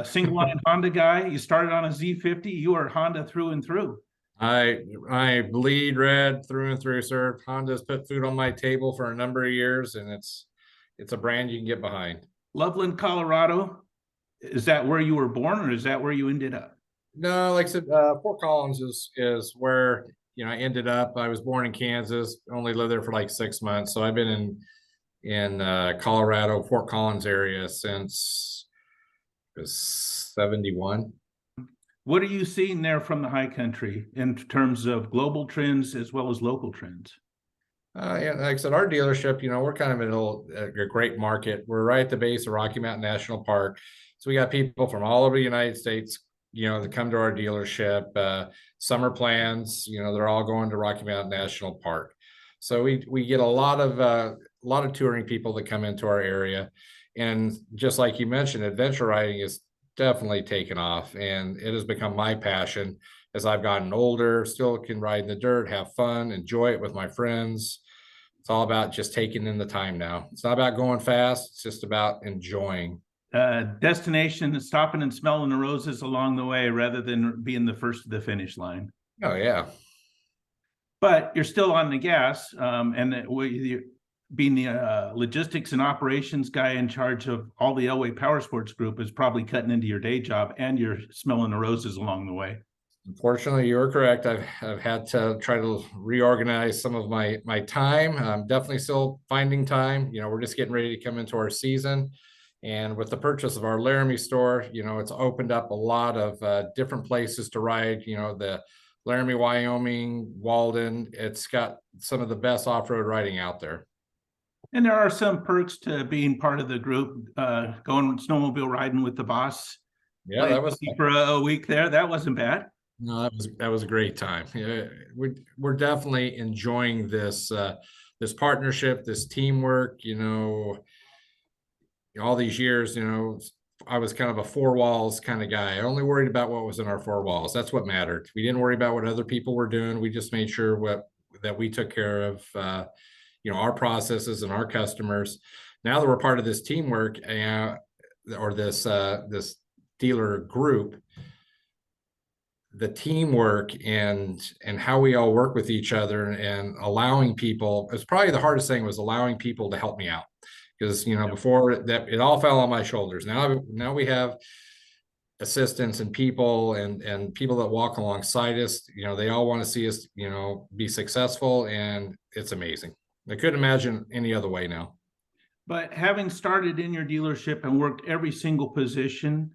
Single line Honda guy. You started on a Z50. You are Honda through and through. I bleed red through and through, sir. Honda's put food on my table for a number of years, and it's a brand you can get behind. Loveland, Colorado. Is that where you were born, or is that where you ended up? No, like I said, Fort Collins is where I ended up. I was born in Kansas, only lived there for like 6 months. So I've been in Colorado, Fort Collins area since it was 71. What are you seeing there from the high country in terms of global trends as well as local trends? Yeah, like I said, our dealership, we're kind of in a great market. We're right at the base of Rocky Mountain National Park. So we got people from all over the United States, that come to our dealership. Summer plans, they're all going to Rocky Mountain National Park. So we get a lot of touring people that come into our area. And just like you mentioned, adventure riding is definitely taken off, and it has become my passion as I've gotten older. Still can ride in the dirt, have fun, enjoy it with my friends. It's all about just taking in the time now. It's not about going fast. It's just about enjoying. Destination, stopping and smelling the roses along the way rather than being the first to the finish line. Oh, yeah. But you're still on the gas, being the logistics and operations guy in charge of all the Elway Powersports group is probably cutting into your day job, and you're smelling the roses along the way. Unfortunately, you're correct. I've had to try to reorganize some of my time. I'm definitely still finding time. We're just getting ready to come into our season. And with the purchase of our Laramie store, it's opened up a lot of different places to ride. The Laramie, Wyoming, Walden, it's got some of the best off-road riding out there. And there are some perks to being part of the group, going snowmobile riding with the boss. Yeah, that was for a week there. That wasn't bad. No, that was a great time. Yeah, we're definitely enjoying this partnership, this teamwork. All these years, I was kind of a four walls kind of guy. I only worried about what was in our four walls. That's what mattered. We didn't worry about what other people were doing. We just made sure that we took care of our processes and our customers. Now that we're part of this teamwork or this dealer group, the teamwork and how we all work with each other and allowing people, it's probably the hardest thing, was allowing people to help me out. Because before that, it all fell on my shoulders. Now we have assistants and people and people that walk alongside us. They all want to see us be successful, and it's amazing. I couldn't imagine any other way now. But having started in your dealership and worked every single position,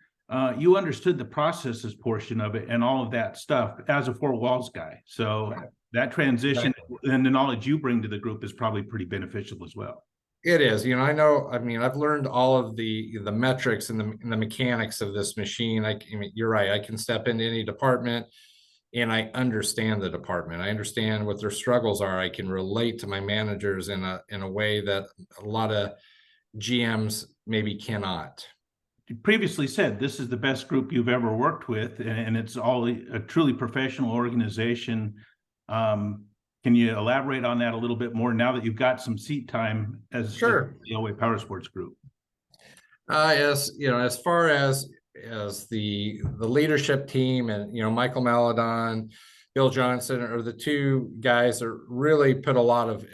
you understood the processes portion of it and all of that stuff as a four walls guy. So that transition and the knowledge you bring to the group is probably pretty beneficial as well. It is. I know. I mean, I've learned all of the metrics and the mechanics of this machine. You're right. I can step into any department, and I understand the department. I understand what their struggles are. I can relate to my managers in a way that a lot of GMs maybe cannot. You previously said this is the best group you've ever worked with, and it's all a truly professional organization. Can you elaborate on that a little bit more now that you've got some seat time as Sure. the Elway Powersports group? As far as the leadership team and Michael Maladon, Bill Johnson are the two guys that really put a lot of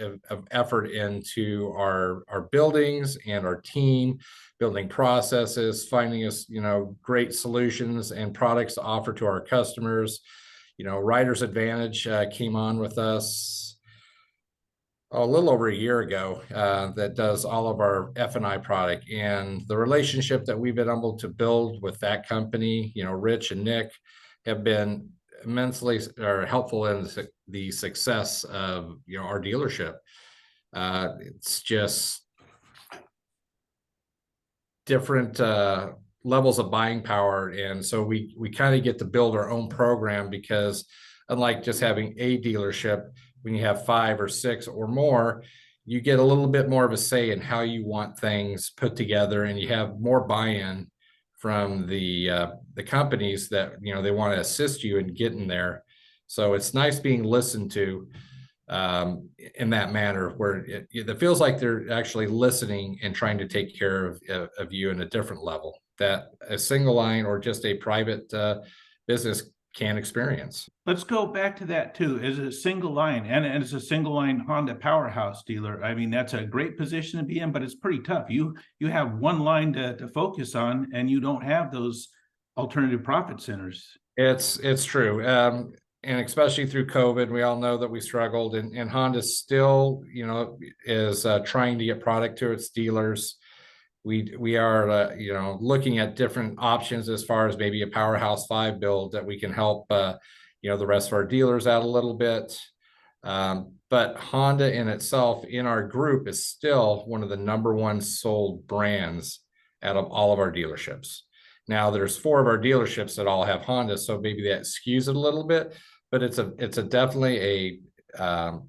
effort into our buildings and our team, building processes, finding us great solutions and products to offer to our customers. Riders Advantage came on with us a little over a year ago, that does all of our F&I product, and the relationship that we've been able to build with that company, Rich and Nick, have been immensely helpful in the success of our dealership. It's just different levels of buying power, and so we kind of get to build our own program, because unlike just having a dealership, when you have 5 or 6 or more, you get a little bit more of a say in how you want things put together, and you have more buy-in from the companies that they want to assist you in getting there. So it's nice being listened to in that manner, where it feels like they're actually listening and trying to take care of you in a different level. that a single line or just a private business can experience. Let's go back to that too. Is it a single line and it's a single line Honda powerhouse dealer? I mean, that's a great position to be in, but it's pretty tough. You have one line to focus on, and you don't have those alternative profit centers. It's true. And especially through COVID, we all know that we struggled, and Honda still, is trying to get product to its dealers. We are, looking at different options as far as maybe a Powerhouse 5 build that we can help, the rest of our dealers out a little bit. But Honda in itself, in our group, is still one of the #1 sold brands out of all of our dealerships. Now there's 4 of our dealerships that all have Honda, so maybe that skews it a little bit, but it's a definitely a,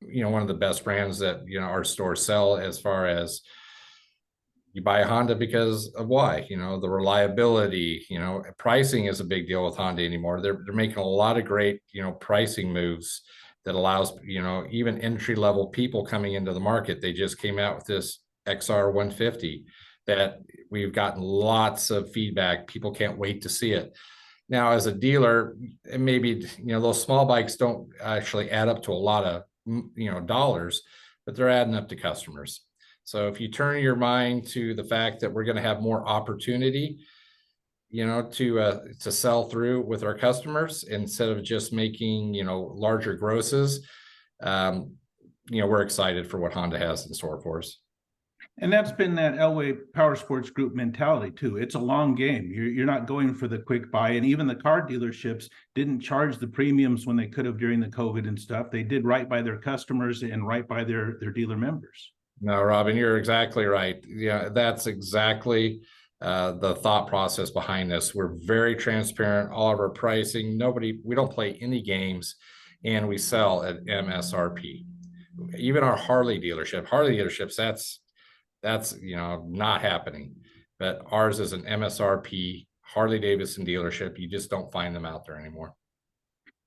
one of the best brands that, our stores sell, as far as you buy a Honda because of why, the reliability, pricing is a big deal with Honda anymore. They're making a lot of great, pricing moves that allows, even entry-level people coming into the market. They just came out with this XR 150 that we've gotten lots of feedback. People can't wait to see it. Now, as a dealer, and maybe, those small bikes don't actually add up to a lot of, dollars, but they're adding up to customers. So if you turn your mind to the fact that we're going to have more opportunity, to sell through with our customers instead of just making, larger grosses, we're excited for what Honda has in store for us. And that's been that Elway Powersports Group mentality too. It's a long game. You're not going for the quick buy. And even the car dealerships didn't charge the premiums when they could have during the COVID and stuff. They did right by their customers and right by their dealer members. No, Robin, you're exactly right. Yeah, that's exactly the thought process behind this. We're very transparent. All of our pricing, we don't play any games, and we sell at MSRP. Even our Harley dealerships, that's not happening. But ours is an MSRP Harley Davidson dealership. You just don't find them out there anymore.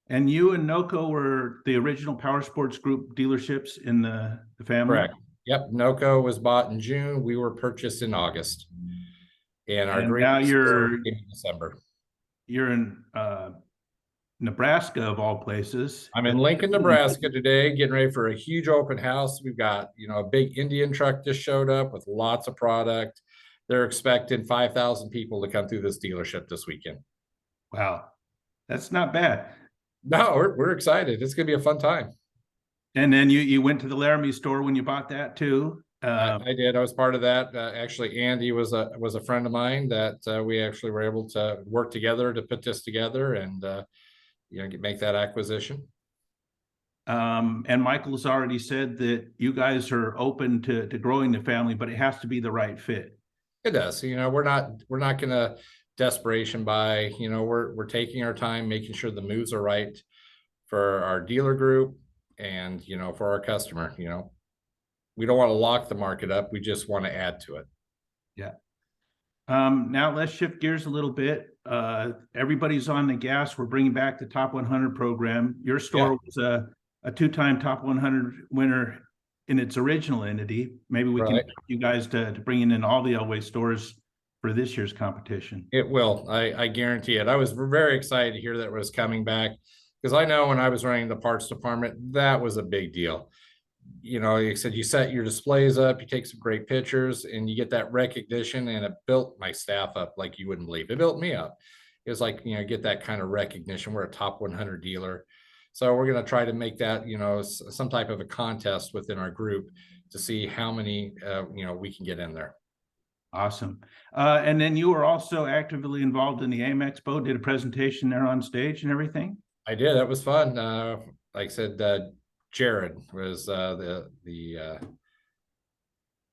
And you and NOCO were the original Powersports Group dealerships in the family? Correct. Yep, NOCO was bought in June. We were purchased in August, and our now you're in December. You're in Nebraska, of all places. I'm in Lincoln, Nebraska today, getting ready for a huge open house. We've got, a big Indian truck just showed up with lots of product. They're expecting 5,000 people to come through this dealership this weekend. Wow, that's not bad. No, we're excited. It's going to be a fun time. And then you went to the Laramie store when you bought that too. I did. I was part of that. Actually, Andy was a friend of mine that we actually were able to work together to put this together and make that acquisition. And Michael's already said that you guys are open to growing the family, but it has to be the right fit. It does. We're not going to desperation buy. We're taking our time, making sure the moves are right for our dealer group and for our customer. We don't want to lock the market up. We just want to add to it. Yeah. Now let's shift gears a little bit. Everybody's on the gas. We're bringing back the Top 100 program. Your store was a 2-time Top 100 winner in its original entity. Maybe we can help you guys to bring in all the Elway stores for this year's competition. It will. I guarantee it. I was very excited to hear that it was coming back, because I know when I was running the parts department, that was a big deal. Like I said, you set your displays up, you take some great pictures, and you get that recognition, and it built my staff up like you wouldn't believe. It built me up. It was like, get that kind of recognition. We're a Top 100 dealer. So we're going to try to make that, some type of a contest within our group to see how many, we can get in there. Awesome. And then you were also actively involved in the AIM Expo, did a presentation there on stage and everything? I did. That was fun. Like I said, Jared was the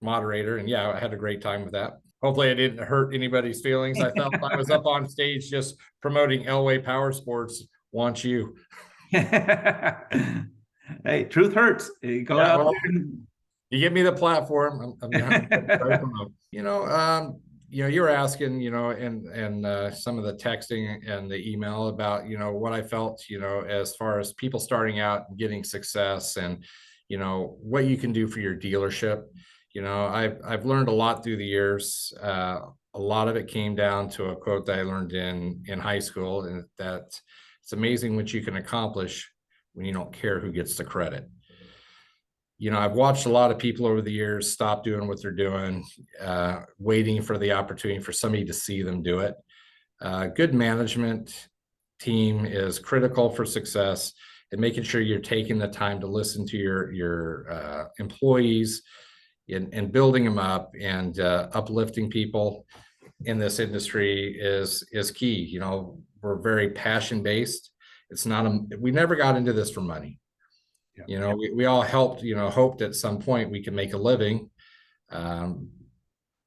moderator, and I had a great time with that. Hopefully I didn't hurt anybody's feelings. I felt I was up on stage just promoting Elway Powersports wants you. Hey, truth hurts. You go out there and... You give me the platform. You were asking, and some of the texting and the email about, what I felt, as far as people starting out and getting success and, what you can do for your dealership. I've learned a lot through the years. A lot of it came down to a quote that I learned in high school, and that it's amazing what you can accomplish when you don't care who gets the credit. I've watched a lot of people over the years stop doing what they're doing, waiting for the opportunity for somebody to see them do it. Good management team is critical for success, and making sure you're taking the time to listen to your employees and building them up and uplifting people in this industry is key. We're very passion based. It's not we never got into this for money. Yeah. We all hoped at some point we can make a living.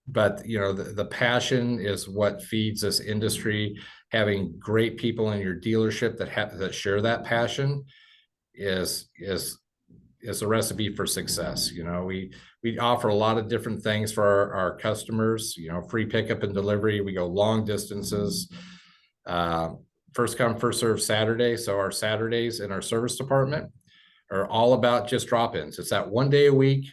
But the passion is what feeds this industry. Having great people in your dealership that share that passion is a recipe for success. We offer a lot of different things for our customers, free pickup and delivery. We go long distances, first come, first serve Saturday. So our Saturdays in our service department are all about just drop-ins. It's that one day a week.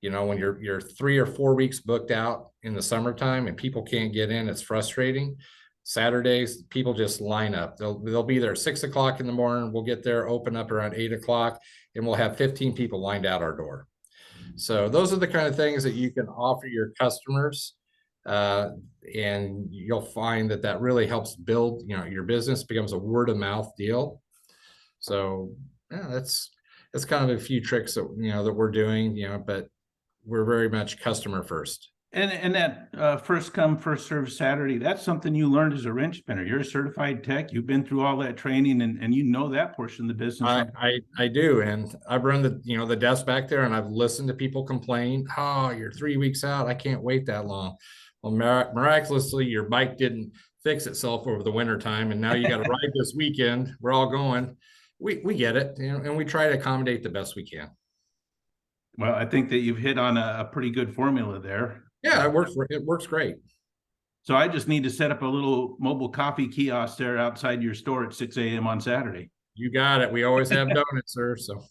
When you're 3 or 4 weeks booked out in the summertime and people can't get in, it's frustrating. Saturdays, people just line up. They'll be there 6 o'clock in the morning. We'll get there, open up around 8 o'clock, and we'll have 15 people lined out our door. So those are the kind of things that you can offer your customers. And you'll find that really helps build, your business becomes a word of mouth deal. So yeah, that's kind of a few tricks that, that we're doing, but we're very much customer first. And that first come, first serve Saturday, that's something you learned as a wrench spinner. You're a certified tech. You've been through all that training and that portion of the business. I do. And I've run the desk back there, and I've listened to people complain, oh, you're 3 weeks out. I can't wait that long. Well, miraculously, your bike didn't fix itself over the winter time, and now you got to ride this weekend. We're all going. We get it, and we try to accommodate the best we can. Well, I think that you've hit on a pretty good formula there. Yeah, it works great. So I just need to set up a little mobile coffee kiosk there outside your store at 6 a.m. on Saturday. You got it. We always have donuts, sir. So